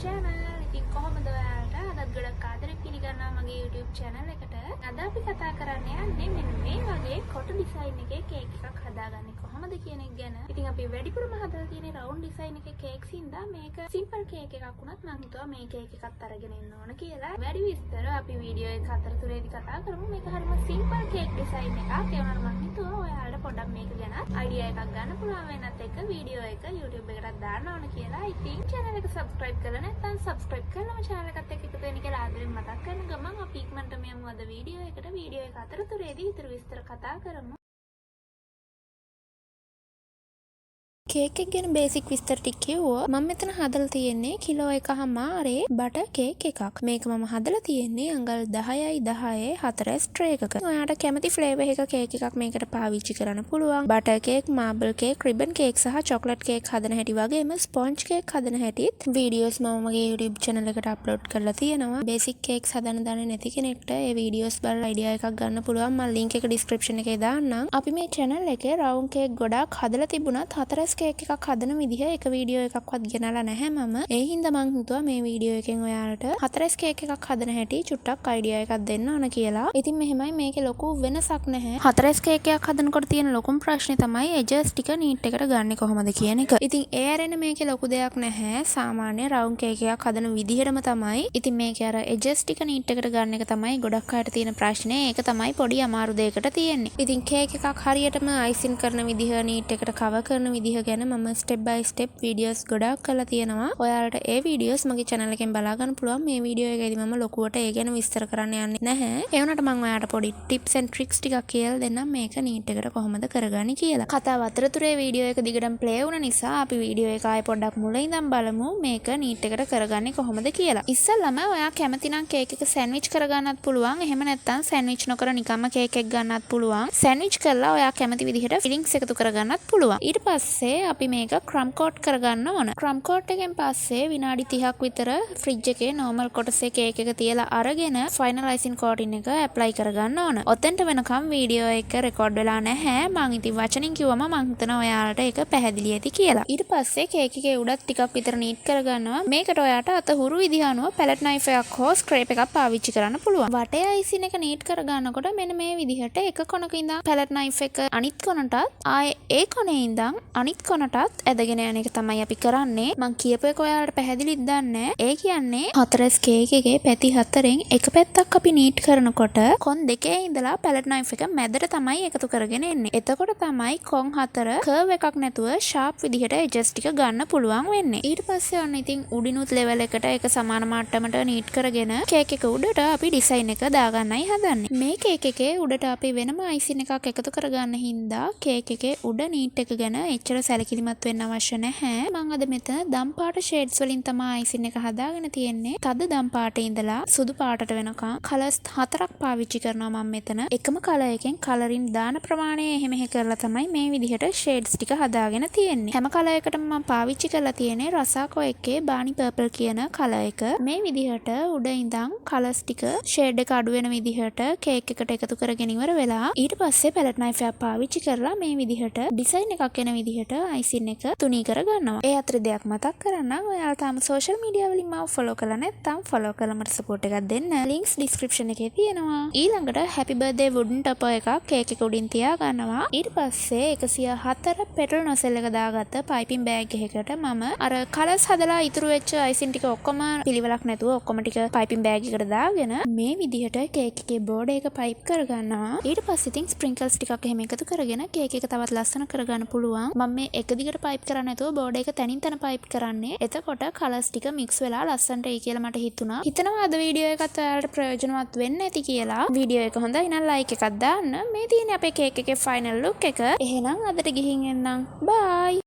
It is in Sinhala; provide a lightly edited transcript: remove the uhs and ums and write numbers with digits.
channel. ඉතින් කොහොමද ඔයාලට අදත් ගොඩක් ආදරෙන් පිළිගන්නවා මගේ YouTube channel එකට. අද අපි කතා කරන්න යන්නේ මෙන්න මේ වගේ කොට ඩිසයින් එකේ කේක් එකක් හදාගන්නේ කොහොමද කියන එක ගැන. ඉතින් අපි වැඩිපුරම හදලා තියෙන්නේ රවුන්ඩ් ඩිසයින් එකේ කේක්ස් හින්දා මේක සිම්පල් කේක් එකක් වුණත් මම හිතුවා මේ කේක් එකත් අරගෙන එන්න ඕන කියලා. වැඩි විස්තර අපි වීඩියෝ එක අතරතුරේදී කතා කරමු. මේක හරිම සිම්පල් කේක් ඩිසයින් එකක්. ඒ වුණාට මම හිතුවා ඔයාලට පොඩ්ඩක් මේක ගැන අයිඩියා එකක් ගන්න පුළුවන් වෙනත් එක වීඩියෝ එක YouTube එකට දාන්න ඕන කියලා. ඉතින් channel එක subscribe කරලා නැත්නම් subscribe කරලා channel එකත් එක්ක එකතු වෙන්න කියලා ආදරෙන් මතක් කරන ගමන් අපි ඉක්මනට යමු අද වීඩියෝ එකට. වීඩියෝ එක අතරතුරේදී ඊටු විස්තර කතා කරමු. කේක් එක ගැන බේසික් විස්තර ටික කිව්වොත් මම මෙතන හදලා තියෙන්නේ කිලෝ 1.5 බටර් කේක් එකක්. මේක මම හදලා තියෙන්නේ අඟල් 10යි 10 4 ට්‍රේ එකක. ඔයාලට කැමති ෆ්ලේවර් එක කේක් එකක් මේකට පාවිච්චි කරන්න පුළුවන්. Butter cake, marble cake, ribbon cake සහ චොක්ලට් කේක් හදන හැටි වගේම ස්පොන්ජ් කේක් හදන හැටිත් වීඩියෝස් මම මගේ YouTube channel එකට අප්ලෝඩ් කරලා තියෙනවා. බේසික් කේක්ස් හදන්න දන්නේ නැති කෙනෙක්ට ඒ වීඩියෝස් බලලා අයිඩියා එකක් ගන්න පුළුවන්. මම link එක description එකේ දාන්නම්. අපි මේ channel එකේ රවුන්ඩ් කේක් ගොඩක් හදලා තිබුණත් 4 කේක් එකක් හදන විදිහ එක වීඩියෝ එකක්වත් ගෙනලා නැහැ මම. ඒ හින්දා මං හිතුවා මේ වීඩියෝ එකෙන් ඔයාලට 4 කේක් එකක් හදන හැටි චුට්ටක් අයිඩියා එකක් දෙන්න ඕන කියලා. ඉතින් මෙහෙමයි මේකේ ලොකු වෙනසක් නැහැ. 4 කේක් එකක් හදනකොට තියෙන ලොකුම ප්‍රශ්නේ තමයි එජස් ටික නීට් එකට ගන්න කොහොමද කියන එක. ඉතින් ඒ ඇරෙන මේකේ ලොකු දෙයක් නැහැ. සාමාන්‍ය රවුන්ඩ් කේක් එකක් හදන විදිහටම තමයි. ඉතින් මේකේ අර එජස් ටික නීට් එකට ගන්න එක තමයි ගොඩක් අයට තියෙන ප්‍රශ්නේ. ඒක තමයි පොඩි අමාරු දෙයකට තියෙන්නේ. ඉතින් කේක් එකක් හරියටම අයිසින් කරන විදිහ නීට් එකට කවර් කරන විදිහ ගැන මම ස්ටෙප් බයි ස්ටෙප් වීඩියෝස් ගොඩක් කරලා තියෙනවා. ඔයාලට ඒ වීඩියෝස් මගේ channel එකෙන් බලා ගන්න පුළුවන්. මේ වීඩියෝ එකේදී මම ලොකුවට ඒ ගැන විස්තර කරන්න යන්නේ නැහැ. ඒ වුණාට මම ඔයාලට පොඩි tips and tricks ටිකක් කියලා දෙන්නම් මේක නීට් එකට කොහොමද කරගන්නේ කියලා. කතාව අතරතුරේ වීඩියෝ එක දිගටම ප්ලේ වුණ නිසා අපි වීඩියෝ එක ආයෙ පොඩ්ඩක් මුලින් ඉඳන් බලමු මේක නීට් එකට කරගන්නේ කොහොමද කියලා. ඉස්සෙල්ලාම ඔයා කැමති නම් කේක් එක සෑන්ඩ්විච් කරගන්නත් පුළුවන්. එහෙම නැත්නම් සෑන්ඩ්විච් නොකර නිකම්ම කේක් එක ගන්නත් පුළුවන්. සෑන්ඩ්විච් කරලා ඔයා කැමති විදිහට ෆිලින්ග්ස් එකතු කරගන්නත් පුළුවන්. ඊට පස්සේ අපි මේක ක්‍රම් කෝට් කරගන්න ඕන. ක්‍රම් කෝට් එකෙන් පස්සේ විනාඩි 30ක් විතර ෆ්‍රිජ් එකේ නෝමල් කොටසේ කේක් එක තියලා අරගෙන ෆයිනල් අයිසින් කෝටින් එක ඇප්ලයි කරගන්න ඕන. ඔතෙන්ට වෙනකම් වීඩියෝ එක රෙකෝඩ් වෙලා නැහැ. මං ඉතින් වචනින් කිව්වම මං හිතනවා ඔයාලට ඒක පැහැදිලි ඇති කියලා. ඊට පස්සේ කේක් එකේ උඩත් ටිකක් විතර නීට් කරගන්නවා. මේකට ඔයාට අතහුරු විදිහ අනුව පැලට් නයිෆ් එකක් හෝ ස්ක්‍රේප් එකක් පාවිච්චි කරන්න පුළුවන්. වටේ අයිසින් එක නීට් කරගන්නකොට මෙන්න මේ විදිහට එක කොනක ඉඳන් පැලට් නයිෆ් එක අනිත් කොනටත් ආයේ ඒ කොනේ ඉඳන් අනිත් කොනටත් ඇදගෙන යන එක තමයි අපි කරන්නේ. මං කියපු එක ඔයාලට පැහැදිලිද දන්නේ. ඒ කියන්නේ 4 කේක් එකේ පැති 4න් එක පැත්තක් අපි නීට් කරනකොට කොන් දෙකේ ඉඳලා පැලට් නයිෆ් එක මැදට තමයි එකතු කරගෙන එන්නේ. එතකොට තමයි කොන් 4 කර්ව් එකක් නැතුව ෂාප් විදිහට එජස් ටික ගන්න පුළුවන් වෙන්නේ. ඊට පස්සේ ඔන්න ඉතින් උඩිනුත් ලෙවල් එකට ඒක සමාන මට්ටමට නීට් කරගෙන කේක් එක උඩට අපි ඩිසයින් එක දාගන්නයි හදන්නේ. මේ කේක් එකේ උඩට අපි වෙනම අයිසින් එකක් එකතු කරගන්න හින්දා කේක් එකේ උඩ නීට් එක ගැන එච්චර සැලකිලිමත් වෙන්න අවශ්‍ය නැහැ. මම අද මෙතන දම් පාට ෂේඩ්ස් වලින් තමයි අයිසින් එක හදාගෙන තියෙන්නේ. තද දම් පාටේ ඉඳලා සුදු පාටට වෙනකන් කලර්ස් 4ක් පාවිච්චි කරනවා මම මෙතන. එකම කලර් එකෙන් කලරින් දාන ප්‍රමාණය එහෙම කරලා තමයි මේ විදිහට ෂේඩ්ස් ටික හදාගෙන තියෙන්නේ. හැම කලර් එකටම මම පාවිච්චි කරලා තියෙන්නේ රසාකෝ එකේ බානි පර්පල් කියන කලර් එක. මේ විදිහට උඩ ඉඳන් කලර්ස් ටික ෂේඩ් එක අඩු වෙන විදිහට කේක් එකට එකතු කරගෙන ඉවර වෙලා ඊට පස්සේ පැලට් නයිෆ් එක පාවිච්චි කරලා මේ විදිහට ඩිසයින් එකක් එන විදිහට අයිසින් එක තුනී කරගන්නවා. ඒ අතර දෙයක් මතක් කරන්නම්. ඔයාලා තාම සෝෂල් මීඩියා වලින් මාව ෆලෝ කරලා නැත්නම් ෆලෝ කරලා මට සපෝට් එකක් දෙන්න. ලින්ක්ස් ඩිස්ක්‍රිප්ෂන් එකේ තියෙනවා. ඊළඟට හැපි බර්ත්ඩේ වුඩන් ටොපර් එකක් කේක් එක උඩින් තියා ගන්නවා. ඊට පස්සේ 104 පෙටල් නොසෙල් එක දාගත්ත පයිපින් බෑග් එකකට මම අර කලර්ස් හදලා ඉතුරු වෙච්ච අයිසින් ටික ඔක්කොම පිළිවෙලක් නැතුව ඔක්කොම ටික පයිපින් බෑග් එකට දාගෙන මේ විදිහට කේක් එකේ බෝඩ් එක පයිප් කරගන්නවා. ඊට පස්සේ ඉතින් ස්ප්‍රින්කල්ස් ටිකක් එහෙම එකතු කරගෙන කේක් එක තවත් ලස්සන කරගන්න පුළුවන්. මම මේ එක දිගට පයිප් කරන්නේ නැතුව බෝඩ් එක තනින් තන පයිප් කරන්නේ. එතකොට කලර්ස් ටික මික්ස් වෙලා ලස්සනට එයි කියලා මට හිතුණා. හිතනවා අද වීඩියෝ එකත් ඔයාලට ප්‍රයෝජනවත් වෙන්න ඇති කියලා. වීඩියෝ එක හොඳයි නම් ලයික් එකක් දාන්න. මේ තියෙන්නේ අපේ කේක් එකේ ෆයිනල් ලුක් එක. එහෙනම් අදට ගිහින් එන්නම්. බයි.